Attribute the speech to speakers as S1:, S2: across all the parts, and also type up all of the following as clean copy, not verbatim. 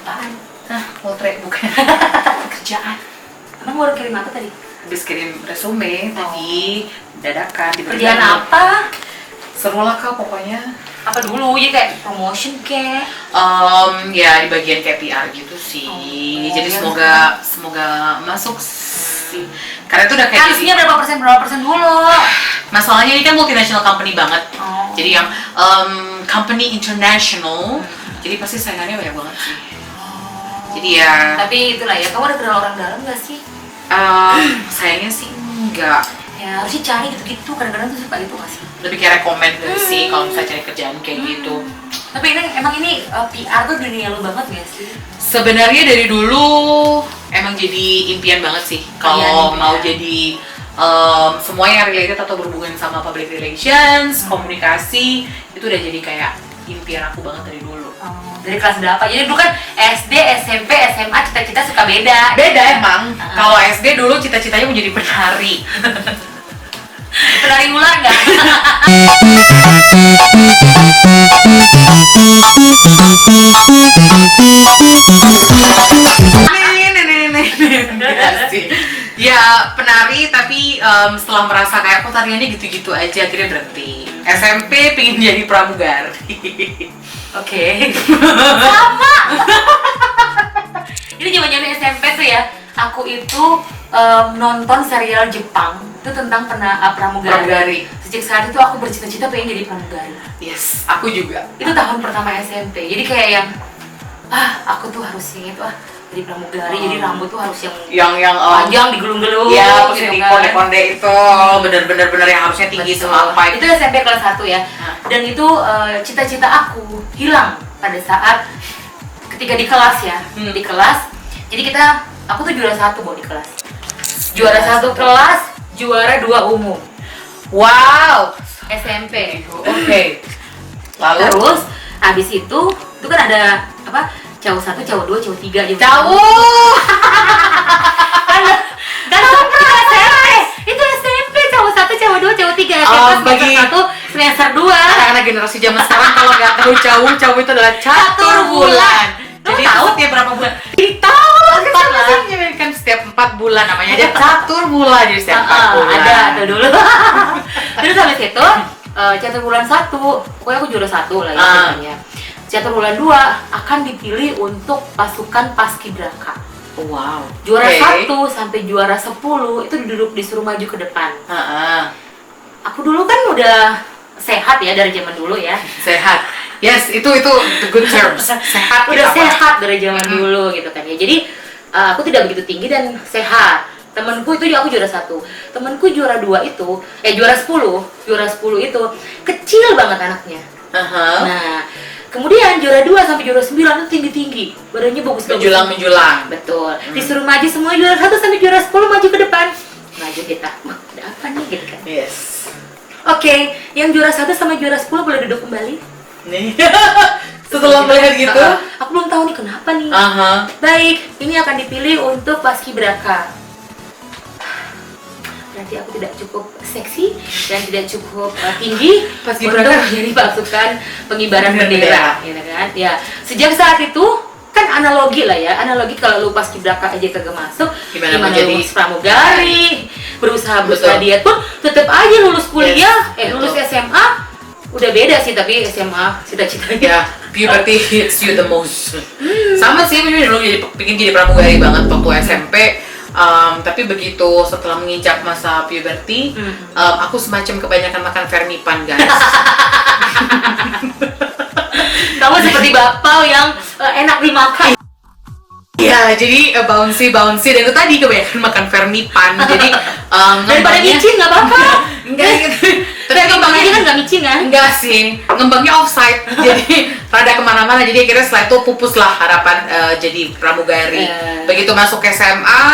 S1: Apaan?
S2: Poltre bukan. Kerjaan.
S1: Emang baru kirim apa tadi?
S2: Habis kirim resume tadi, dadakan.
S1: Kerjaan apa?
S2: Seru lah Kak pokoknya.
S1: Apa dulu ya, kayak promotion kayak?
S2: Ya di bagian kayak PR gitu sih. Jadi semoga masuk sih. Karena itu udah kayak
S1: Harusnya berapa persen dulu?
S2: masalahnya ini kan multinational company banget.
S1: Oh.
S2: Jadi yang company international. Jadi pasti saingannya banyak banget sih. Jadi ya
S1: Tapi itulah ya, kamu ada kenal orang dalam gak sih?
S2: sayangnya sih enggak.
S1: Ya harusnya cari gitu-gitu, kadang-kadang tuh suka gitu gak sih?
S2: Lebih kayak rekomend sih kalau misalnya cari kerjaan kayak gitu.
S1: Tapi ini PR tuh dunia lu banget gak sih?
S2: Sebenarnya dari dulu emang jadi impian banget sih kalau mau jadi semua yang related atau berhubungan sama public relations, komunikasi itu udah jadi kayak impian aku banget dari dulu.
S1: Dari kelas berapa? Jadi dulu kan SD, SMP, SMA cita-cita suka beda.
S2: Beda emang. Kalau SD dulu cita-citanya menjadi penari.
S1: Penari ular nggak?
S2: Ya penari tapi setelah merasa kayak kok tariannya gitu-gitu aja akhirnya berhenti. SMP pengen jadi pramugari.
S1: Oke. Sama. Ini zaman-zaman SMP tuh ya. Aku itu nonton serial Jepang itu tentang pramugari. Sejak saat itu aku bercita-cita pengen jadi pramugari.
S2: Yes, aku juga.
S1: Itu tahun pertama SMP. Jadi kayak yang aku tuh harus yang itu jadi pramugari. Jadi rambut tuh harus yang panjang digulung-gelung.
S2: Iya,
S1: gitu
S2: di
S1: kan.
S2: konde-konde itu bener-bener yang harusnya tinggi sama apa
S1: Itu SMP kelas 1 ya. Dan itu cita-cita aku hilang pada saat ketika di kelas ya. Di kelas. Jadi aku tuh juara 1 di kelas. Juara 1 kelas, juara 2 umum.
S2: Wow,
S1: SMP.
S2: Oke. Lalu
S1: Terus abis itu kan ada apa? Cowok 1, cowok 2, cowok 3 gitu.
S2: jauh.
S1: Kan itu SMP. Itu SMP cowok 1, cowok 2, cowok 3. SMP
S2: bagi
S1: semester 1, semester 2.
S2: Anak-anak generasi zaman sekarang kalau nggak tahu cawu itu adalah catur bulan. Jadi
S1: tahu?
S2: setiap berapa bulan?
S1: Tahu
S2: Kan kan setiap 4 bulan namanya aja catur bulan jadi setiap 4 bulan.
S1: Ada tuh dulu. Terus habis itu catur bulan 1, pokoknya aku juara 1 lah ya ceritanya. Catur bulan 2 akan dipilih untuk pasukan paskibraka.
S2: Wow.
S1: Juara 1 sampai juara 10 itu disuruh maju ke depan. Aku dulu kan udah sehat ya dari zaman dulu ya.
S2: Sehat. Yes, itu the good terms. Sehat.
S1: Udah sehat dari zaman dulu gitu kan ya. Jadi aku tidak begitu tinggi dan sehat. Temenku itu aku juara 1. Temenku juara 2 itu juara 10 itu kecil banget anaknya. Nah, kemudian juara 2 sampai juara 9 itu tinggi-tinggi. Badannya bagus.
S2: Menjulang.
S1: Betul. Disuruh maju semua juara 1 sampai juara 10 maju ke depan. Maju kita. Ada apa nih gitu kan.
S2: Yes.
S1: Oke, yang juara 1 sama juara 10 boleh duduk kembali.
S2: Nih. Setelah melihat gitu,
S1: aku belum tahu nih kenapa nih. Baik, ini akan dipilih untuk paskibraka. Berarti aku tidak cukup seksi dan tidak cukup tinggi untuk menjadi pasukan pengibaran bendera, ya kan? Ya, sejak saat itu kan analogi lah ya, kalau lu paskibraka aja kagak masuk, gimana jadi pramugari, berusaha diet pun tetap aja lulus kuliah, lulus SMA. Udah beda sih, tapi SMA cita-citanya
S2: puberty hits you the most. Sama sih, dulu pengen jadi pramugari banget waktu SMP. Tapi begitu setelah menginjak masa puberty, aku semacam kebanyakan makan vermipan, guys.
S1: Kamu seperti bakpao yang enak dimakan.
S2: Ya, jadi bouncy dan itu tadi kebanyakan makan vermipan. Jadi
S1: daripada micin nggak apa-apa.
S2: Enggak gitu.
S1: Tapi ngembangnya kan nggak micin kan?
S2: Enggak sih, ngembangnya offside. Jadi rada kemana-mana. Jadi akhirnya setelah itu pupus lah harapan jadi pramugari. Begitu masuk SMA,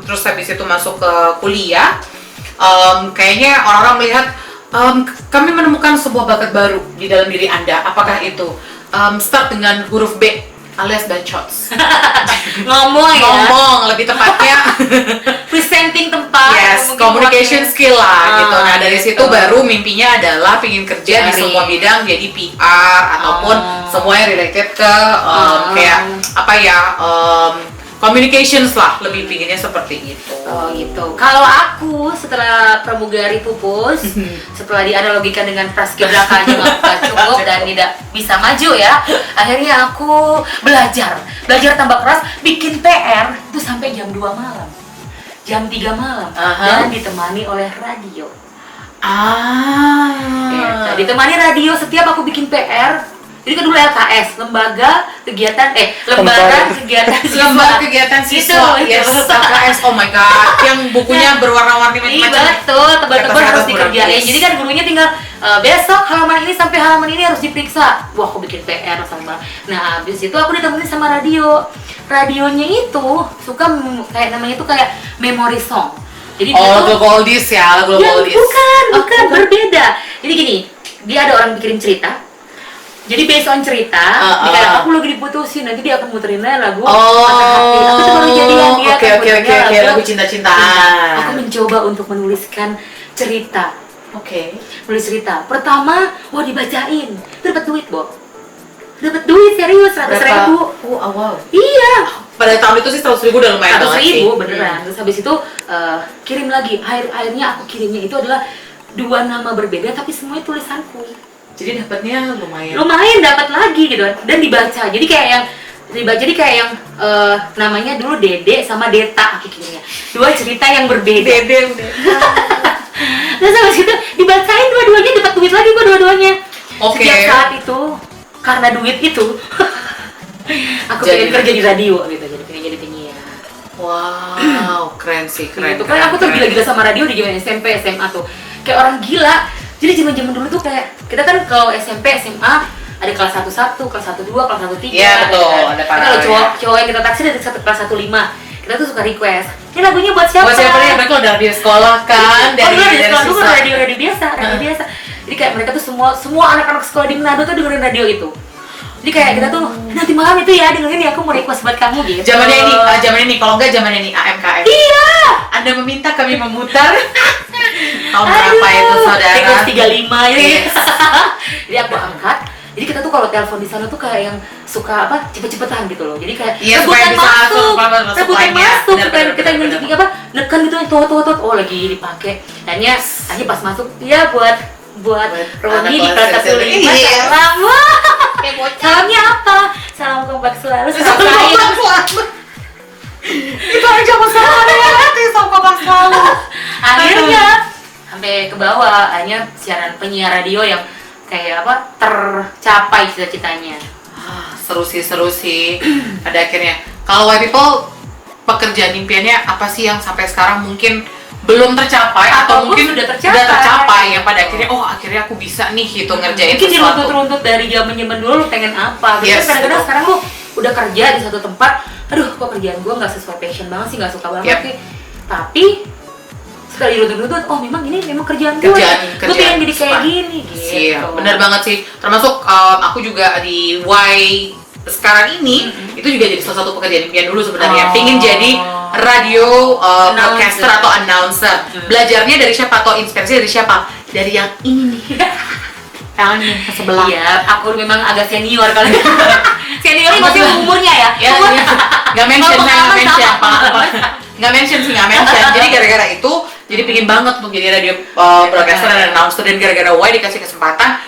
S2: terus habis itu masuk ke kuliah, kayaknya orang-orang melihat kami menemukan sebuah bakat baru di dalam diri Anda. Apakah itu? Start dengan huruf B alias bacots.
S1: Ngomong
S2: lebih tepatnya
S1: presenting tempat
S2: Yes,
S1: mungkin
S2: communication
S1: waktu-
S2: skill lah gitu. Nah dari
S1: gitu.
S2: situ baru mimpinya adalah pingin kerja di
S1: Cari.
S2: semua bidang, jadi PR ataupun semua yang related ke kayak apa ya, communications lah, lebih pinginnya seperti itu.
S1: Oh gitu. Kalau aku setelah pramugari pupus, setelah dianalogikan dengan praskibraka nggak cukup dan tidak bisa maju ya, akhirnya aku belajar tambah keras, bikin PR itu sampai jam 2 malam, jam 3 malam, dan ditemani oleh radio. Gitu. Ditemani radio setiap aku bikin PR. Jadi kan dulu LKS, lembaga kegiatan siswa.
S2: Lembaga kegiatan siswa, yes, LKS, oh my god, yang bukunya berwarna-warni
S1: Iya
S2: macam-macam.
S1: betul, tebal-tebal
S2: Kata
S1: harus
S2: saya
S1: dikerjain.
S2: yes.
S1: Jadi kan gurunya tinggal besok halaman ini sampai halaman ini harus diperiksa. Wah, aku bikin PR sama. Nah, habis itu aku ditemenin sama radio. Radionya itu suka kayak namanya itu kayak memory song. Jadi dia tuh-
S2: lagu oldies ya, lagu
S1: Ya,
S2: oldies.
S1: bukan, berbeda. Jadi gini, dia ada orang bikin cerita. Jadi based on cerita, kayak aku lagi diputusin, nanti dia akan muterin lagu Patah Hati. Aku tuh baru jadian, dia
S2: Oke,
S1: akan muterin
S2: lagu cinta-cintaan.
S1: Aku mencoba untuk menuliskan cerita.
S2: Oke.
S1: Nulis cerita. Pertama, wah dibacain. Dapat duit, Bo. Dapat duit serius 100.000.
S2: Wow.
S1: Iya.
S2: Pada tahun itu sih 100.000 udah lumayan banget sih.
S1: 100.000 beneran. Terus habis itu kirim lagi. Akhirnya aku kirimnya itu adalah 2 nama berbeda tapi semuanya tulisanku.
S2: Jadi dapatnya lumayan.
S1: Lumayan dapat lagi gitu dan dibaca. Jadi kayak yang namanya dulu Dede sama Deta aku kirimnya. 2 cerita yang berbeda.
S2: Dede udah.
S1: Terus habis itu dibacain dua-duanya dapat duit lagi gua dua-duanya.
S2: Oke.
S1: Sejak saat itu karena duit itu aku pengen kerja di radio gitu, jadi pengen jadi penyiar.
S2: Wow, keren sih, keren.
S1: Gitu kan aku tuh gila-gila sama radio di zaman SMP, SMA tuh. Kayak orang gila. Jadi zaman-zaman dulu tuh kayak kita kan kalau SMP, SMA ada kelas 11, kelas 12, kelas 13.
S2: Iya, betul, ada
S1: Kan kalau
S2: paralelnya.
S1: cowok yang kita taksi dari kelas 15. Kita tuh suka request. Ini lagunya buat siapa?
S2: Buat siapa nih? Mereka udah radio sekolah kan,
S1: Dari sekolah dulu
S2: siswa.
S1: radio biasa, Jadi kayak mereka tuh semua anak-anak sekolah di Manado tuh dengerin radio itu. Jadi kayak kita tuh nanti malam itu ya dengerin ya, aku mau request buat kamu gitu.
S2: Zamannya ini, kalau enggak zamannya ini AMKM.
S1: Iya.
S2: Anda meminta kami memutar. Tahun berapa itu saudara?
S1: Request 35 ya.
S2: Yes.
S1: Jadi aku angkat. Jadi kita tuh kalau telepon di sana tuh kayak yang suka apa cepet-cepetan gitu loh. Jadi kayak
S2: Iya, supaya bisa masuk
S1: rebutan
S2: lainnya.
S1: masuk,
S2: Benar,
S1: supaya
S2: benar,
S1: kita
S2: benar,
S1: nunjuk
S2: benar.
S1: apa, nekan gitu, tot, oh lagi dipakai. Akhirnya pas masuk, ya buat Roni di kelas 15.
S2: Iya.
S1: Salam, wah. Salamnya apa? Salam kompak selalu.
S2: Salam kompak selalu. Itu aja masalah ya, salam kompak selalu.
S1: Akhirnya sampai ke bawah, akhirnya siaran penyiar radio yang kayak apa tercapai cita-citanya.
S2: Seru sih. Pada akhirnya, kalau white people pekerjaan impiannya apa sih yang sampai sekarang mungkin belum tercapai atau
S1: Ataupun
S2: mungkin
S1: sudah
S2: tercapai
S1: tercapai.
S2: yang pada akhirnya aku bisa nih gitu ngerjain
S1: Mungkin
S2: sesuatu.
S1: diruntut-runtut dari zaman dulu lu pengen apa gitu.
S2: Yes,
S1: Kan kadang-kadang
S2: betul.
S1: sekarang lu udah kerja di satu tempat, aduh kok kerjaan gua nggak sesuai passion banget sih, nggak suka banget
S2: Yep.
S1: sih. Tapi setelah diruntut-runtut, oh memang kerjaan gua. Gua pengen jadi kayak gini gitu.
S2: Iya, bener banget sih. Termasuk aku juga di Y sekarang ini itu juga jadi salah satu pekerjaan impian dulu sebenarnya. Pingin jadi radio broadcaster atau announcer. Belajarnya dari siapa atau inspirasi dari siapa? Dari yang ini nih. Yang ini ke sebelah.
S1: Iya, aku memang agak senior kali. Seniornya masih umurnya ya.
S2: Ya, nggak mention, nggak mention sih. Jadi gara-gara itu, jadi pingin banget untuk jadi radio broadcaster dan announcer, dan gara-gara Y dikasih kesempatan,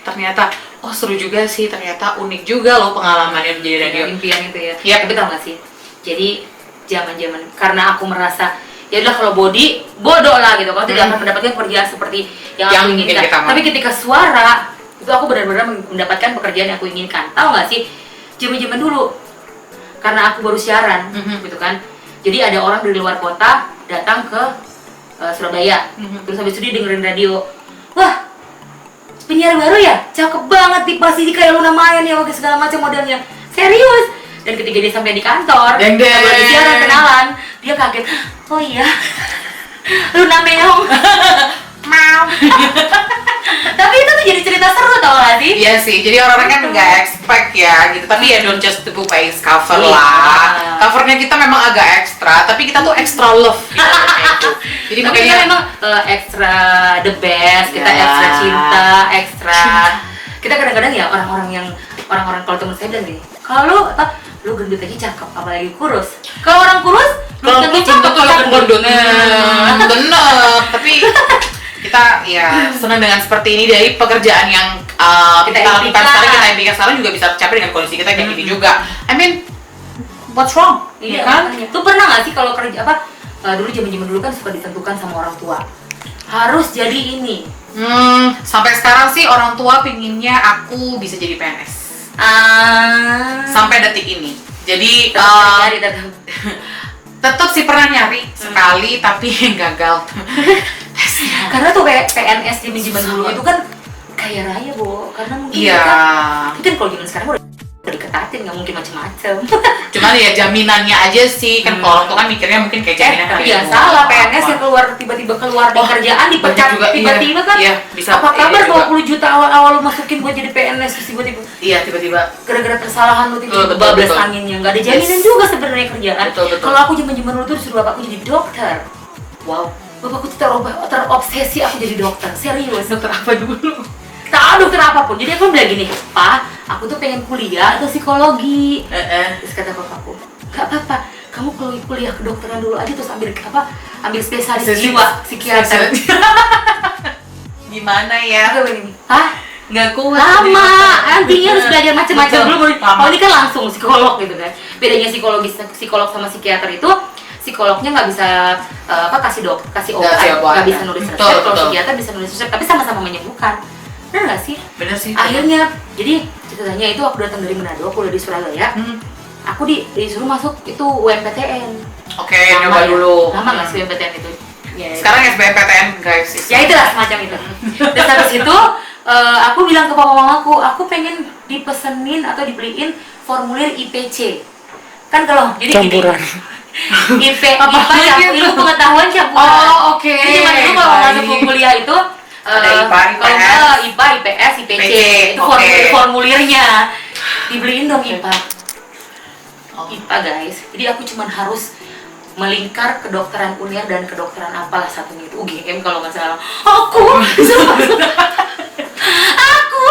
S2: ternyata seru juga sih, ternyata unik juga loh pengalamannya menjadi radio.
S1: Impian itu ya.
S2: Yep.
S1: Tapi tau gak sih? Jadi zaman-zaman karena aku merasa ya udah kalau body bodoh lah gitu, kalau tidak akan mendapatkan pekerjaan seperti yang aku
S2: Yang
S1: inginkan.
S2: kita mau.
S1: Tapi ketika suara itu aku benar-benar mendapatkan pekerjaan yang aku inginkan. Tahu nggak sih? Zaman-zaman dulu karena aku baru siaran gitu kan. Jadi ada orang dari luar kota datang ke Surabaya. Terus habis itu dia dengerin radio. Wah, penyiar baru ya? Cakep banget, pasti kayak Luna Maya nih, pakai segala macam modelnya. Serius. Dan ketika dia sampai di kantor,
S2: Deng, deng.
S1: lagi siaran kenalan, dia kaget. Oh iya, Luna Meong. Mau. Tapi itu tuh jadi cerita seru tau gak sih?
S2: Iya sih, jadi orang-orang kan nggak expect ya gitu, tapi ya don't just to face cover
S1: Iya.
S2: lah. Covernya kita memang agak ekstra, tapi kita tuh extra love gitu. Itu. Jadi
S1: Tapi
S2: makanya
S1: kita memang extra the best, kita
S2: Ya.
S1: extra cinta, extra. Kita kadang-kadang ya orang-orang kalau temen saya bilang gini, kalau lu gendut aja cakep, apalagi kurus. Kalau orang kurus,
S2: kalau
S1: belum
S2: tuh
S1: tentu cakep,
S2: kalau
S1: kalau gendut.
S2: bener, tapi kita ya senang dengan seperti ini dari pekerjaan yang kita lakukan
S1: impikan.
S2: sekarang, kita impikan sekarang juga bisa tercapai dengan kondisi kita kayak gini juga. I mean, what's wrong?
S1: Iya
S2: Ya kan?
S1: makanya. Tuh pernah nggak sih kalau kerja dulu zaman dulu kan suka ditentukan sama orang tua harus jadi ini.
S2: Sampai sekarang sih orang tua pinginnya aku bisa jadi PNS. Sampai detik ini. Jadi tetap sih pernah nyari sekali tapi gagal.
S1: Karena tuh PNS di zaman dulu itu kan kaya raya, Bo. Karena mungkin
S2: Iya.
S1: mungkin kalau zaman sekarang udah diketatin, nggak mungkin macam-macam.
S2: Cuman ya jaminannya aja sih kan kalau orang tua kan mikirnya mungkin kayak jaminan
S1: Tapi
S2: kayak
S1: ya
S2: gitu.
S1: salah, PNS yang tiba-tiba keluar dari kerjaan dipecat
S2: juga,
S1: tiba-tiba kan.
S2: iya, bisa.
S1: Apa kabar
S2: Iya, juga.
S1: 20 juta awal-awal lu masukin buat jadi PNS terus tiba-tiba
S2: Iya tiba-tiba.
S1: gara-gara kesalahan lu tiba-tiba
S2: Betul,
S1: bablas
S2: betul.
S1: anginnya, nggak ada jaminan
S2: Yes.
S1: juga sebenarnya kerjaan.
S2: Betul, betul.
S1: Kalau aku zaman dulu tuh disuruh bapakku jadi dokter.
S2: Wow.
S1: Bapakku tuh terobsesi aku jadi dokter, serius.
S2: Dokter apa dulu?
S1: Tak dokter apapun. Jadi aku bilang gini, Pak, aku tuh pengen kuliah atau psikologi. Terus kata bapakku, nggak apa-apa, kamu kuliah kedokteran dulu aja terus ambil spesialis jiwa, psikiater.
S2: Gimana ya?
S1: Aku bilang gini, hah?
S2: Nggak kuat.
S1: Lama, nantinya harus belajar macam-macam
S2: Betul.
S1: dulu.
S2: Lama.
S1: Kalau ini kan langsung psikolog gitu kan. Bedanya psikolog sama psikiater itu, psikolognya nggak bisa kasih obat, nggak bisa nulis resep.
S2: Betul,
S1: Kalau
S2: betul.
S1: psikiater bisa nulis resep, tapi sama-sama menyembuhkan. Benar nggak sih?
S2: Bener sih.
S1: Akhirnya, jadi ceritanya itu aku datang dari Manado, aku udah di Surabaya. Aku disuruh masuk itu UMPTN.
S2: Oke, nyoba dulu.
S1: Lama nggak sih UMPTN itu? Ya,
S2: Sekarang SBMPTN guys.
S1: ya itulah semacam itu. Terus habis itu aku bilang ke papa mamaku, aku pengen dipesenin atau dibeliin formulir IPC. Kan kalau jadi
S3: Campuran.
S1: gini, IPA ilmu pengetahuan campuran.
S2: Oh, oke.
S1: Jadi zaman dulu kalau masuk ke kuliah itu
S2: Ada IPA,
S1: kalau
S2: IPS.
S1: nggak IPA, IPS, IPC,
S2: IPC,
S1: itu
S2: oke.
S1: formulirnya. Dibeliin dong IPA.
S2: Oh.
S1: IPA guys. Jadi aku cuman harus melingkar kedokteran UNER dan kedokteran apalah satunya itu UGM kalau nggak salah. Aku disuruh masuk. Aku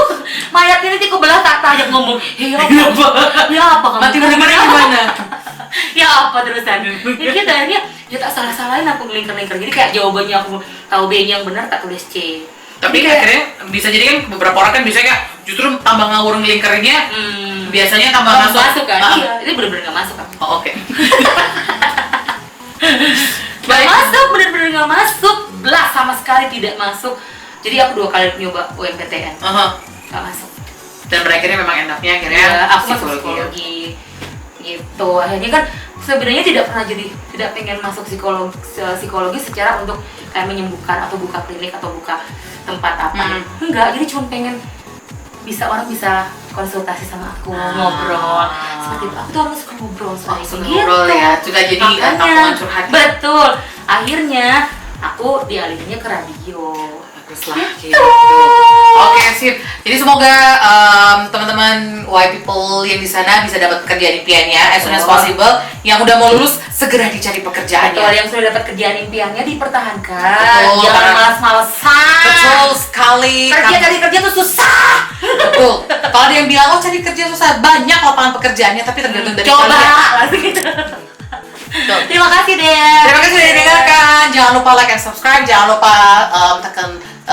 S1: mayat ini tiku belah tak tajam ngomong. Ya apa kamu?
S2: Mati bener-bener gimana?
S1: Ya apa terusan? Ya kita akhirnya ya tak salah-salahin aku ngelingkar-lingkar. Jadi kayak jawabannya aku tahu B-nya yang benar tak tulis C.
S2: Tapi
S1: Jadi kayak,
S2: akhirnya bisa jadi kan beberapa orang kan bisa kayak justru tambah ngawur ngelingkerinnya biasanya tambah masuk.
S1: kan?
S2: Ah.
S1: Iya, ini bener-bener nggak masuk kan?
S2: Oh, oke.
S1: Nggak masuk, bener-bener nggak masuk. Belas sama sekali tidak masuk. Jadi aku 2 kali nyoba UMPTN, nggak masuk.
S2: Dan berakhirnya memang enaknya akhirnya
S1: Ya, aku masuk
S2: ya.
S1: psikologi gitu. Akhirnya kan sebenarnya tidak pengen masuk psikologi secara untuk kayak menyembuhkan atau buka klinik atau buka tempat apa. Enggak, jadi cuma pengen orang bisa konsultasi sama aku, ngobrol seperti itu. Aku tuh orang suka ngobrol soalnya
S2: ngobrol ya, juga jadi tampungan curhat.
S1: Betul. Akhirnya aku dialihinnya ke radio.
S2: Bagus lah gitu. Oke, sip. Jadi semoga teman-teman Y people yang di sana bisa dapat pekerjaan impiannya as soon as possible. Yang udah mau lulus segera dicari pekerjaannya.
S1: Betul, yang sudah dapat kerjaan impiannya dipertahankan.
S2: Betul,
S1: Jangan
S2: karena-
S1: malas-malesan.
S2: Betul sekali.
S1: Cari kerja tuh susah.
S2: Betul. Kalau ada yang bilang, oh cari kerja susah, banyak lapangan pekerjaannya, tapi tergantung dari
S1: Coba.
S2: kalian.
S1: Gitu.
S2: Betul.
S1: Terima kasih deh.
S2: Terima kasih sudah didengarkan. Jangan lupa like and subscribe. Jangan lupa tekan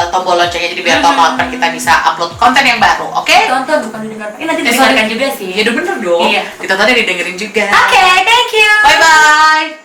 S2: tombol loncengnya jadi biar tahu kapan kita bisa upload konten yang baru. Oke?
S1: Tonton bukan didengarkan. Nanti
S2: sorry.
S1: didengarkan juga sih.
S2: Ya udah bener dong.
S1: Iya.
S2: Kita tadi didengerin juga.
S1: Oke, thank you.
S2: Bye bye.